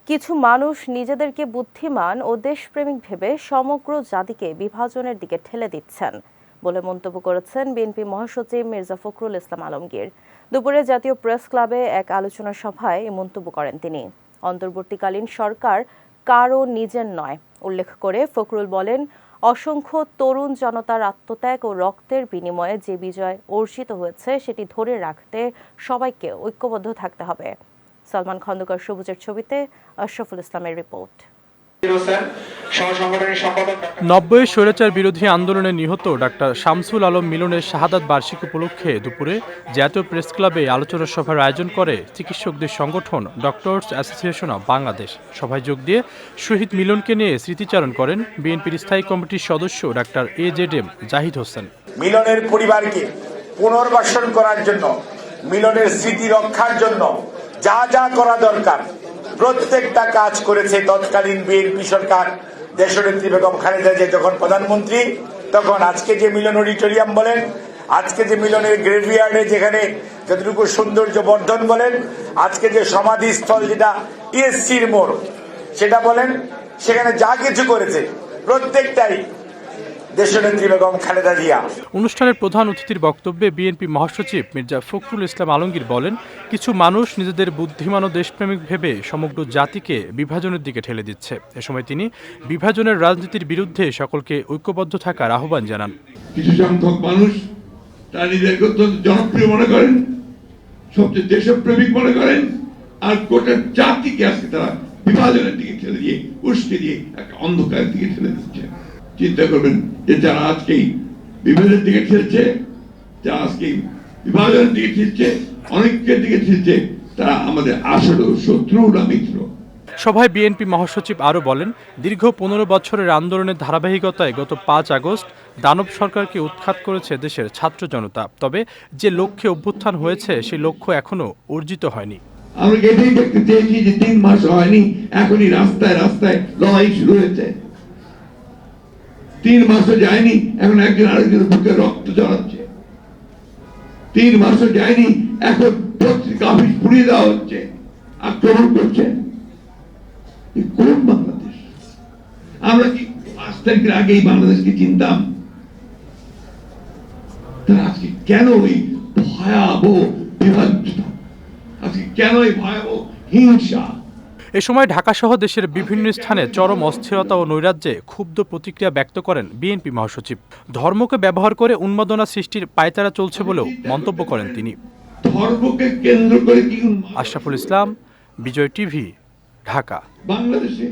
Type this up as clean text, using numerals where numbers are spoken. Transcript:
কিছু মানুষ নিজেদেরকে বুদ্ধিমান ও দেশপ্রেমিক ভেবে সমগ্র জাতিকে বিভাজনের দিকে ঠেলে দিচ্ছেন বলে মন্তব্য করেছেন বিএনপি মহাসচিব মির্জা ফখরুল ইসলাম আলমগীর। দুপুরে জাতীয় প্রেস ক্লাবে এক আলোচনা সভায় এই মন্তব্য করেন তিনি। অন্তর্বর্তীকালীন সরকার কারও নিজের নয় উল্লেখ করে ফখরুল বলেন, অসংখ্য তরুণ জনতার আত্মত্যাগ ও রক্তের বিনিময়ে যে বিজয় অর্জিত হয়েছে সেটি ধরে রাখতে সবাইকে ঐক্যবদ্ধ থাকতে হবে। সালমান খন্দকার সবুজের ছবিতে আশরাফুল ইসলামের রিপোর্ট। 90 স্বৈরাচার বিরোধী আন্দোলনে নিহত ডাক্তার শামসুল আলম মিলনের শাহাদাত বার্ষিকী উপলক্ষে দুপুরে জাতীয় প্রেস ক্লাবে আলোচনা সভার আয়োজন করে চিকিৎসকদের সংগঠন ডক্টরস অ্যাসোসিয়েশন অব বাংলাদেশ। সভায় যোগ দিয়ে শহীদ মিলনকে নিয়ে স্মৃতিচারণ করেন বিএনপির স্থায়ী কমিটির সদস্য ডাক্তার AZM জাহিদ হোসেন। মিলনের পরিবারকে পুনর্বাসন করার জন্য, মিলনের স্মৃতি রক্ষার জন্য যা যা করা দরকার প্রত্যেকটা কাজ করেছে তৎকালীন বিএনপি সরকার। দেশনেত্রী বেগম খালেদা জিয়া যখন প্রধানমন্ত্রী, তখন আজকে যে মিলন অডিটোরিয়াম বলেন, আজকে যে মিলনের গ্রেভিয়ার্ডে যেখানে যতটুকু সৌন্দর্য বর্ধন বলেন, আজকে যে সমাধিস্থল যেটা টিএসসির মোড় সেটা বলেন, সেখানে যা কিছু করেছে প্রত্যেকটাই দেশনেত্রী বেগম খালেদা জিয়া। অনুষ্ঠানের প্রধান অতিথির বক্তব্যে বিএনপি মহাসচিব মির্জা ফখরুল ইসলাম আলমগীর বলেন, কিছু মানুষ নিজেদের বুদ্ধিমান ও দেশপ্রেমিক ভেবে সমগ্র জাতিকে বিভাজনের দিকে ঠেলে দিচ্ছে। এ সময় তিনি বিভাজনের রাজনীতির বিরুদ্ধে সকলকে ঐক্যবদ্ধ থাকার আহ্বান জানান। কিছু সংখ্যক মানুষ তারা নিজেদেরকে অত্যন্ত জনপ্রিয় মনে করেন, সবচেয়ে দেশপ্রেমিক মনে করেন, আর গোটা জাতিকে আজকে তারা বিভাজনের দিকে ঠেলে দিয়ে, উস্কে দিয়ে একটা অন্ধকারের দিকে ঠেলে দিচ্ছে। চিন্তা করবেন যে যারা আজকেই বিভাজনের দিকে ঠেলছে, যারা আজকে বিভাজনের দিকে ঠেলছে, অনেকের দিকে ঠেলছে, তারা আমাদের আসলে শত্রু না মিত্র। সভায় বিএনপি মহাসচিব আরও বলেন, দীর্ঘ 15 বছরের আন্দোলনের ধারাবাহিকতায় গত 5 আগস্ট দানব সরকারকে উৎখাত করেছে দেশের ছাত্র জনতা। তবে যে লক্ষ্যে অভ্যুত্থান হয়েছে সেই লক্ষ্য এখনো অর্জিত হয়নি। আমরা এটাই দেখতে চেয়েছি যে 3 মাস হয়নি, এখনই রাস্তায় রাস্তায় লড়াই শুরু হয়েছে। 3 মাসও যায়নি, এখন একজন আরেকজনের বুকে রক্ত ঝরাচ্ছে। 3 মাসও যায়নি, এখন পত্রিকা অফিস পুড়িয়ে দেওয়া হচ্ছে, আক্রমণ করছে। কোন বাংলাদেশ? আমরা কি 5 তারিখের আগেই বাংলাদেশকে চিনতাম? তারা আজকে কেন এই ভয়াবহ বিভাজনতা, আজকে কেন এই ভয়াবহ হিংসা? এ সময় ঢাকাসহ দেশের বিভিন্ন স্থানে চরম অস্থিরতা ও নৈরাজ্যে ক্ষুব্ধ প্রতিক্রিয়া ব্যক্ত করেন বিএনপি মহাসচিব। ধর্মকে ব্যবহার করে উন্মাদনা সৃষ্টির পায়তারা চলছে বলেও মন্তব্য করেন তিনি। ধর্মকে কেন্দ্র করে কি? আশরাফুল ইসলাম, বিজয় টিভি, ঢাকা। বাংলাদেশে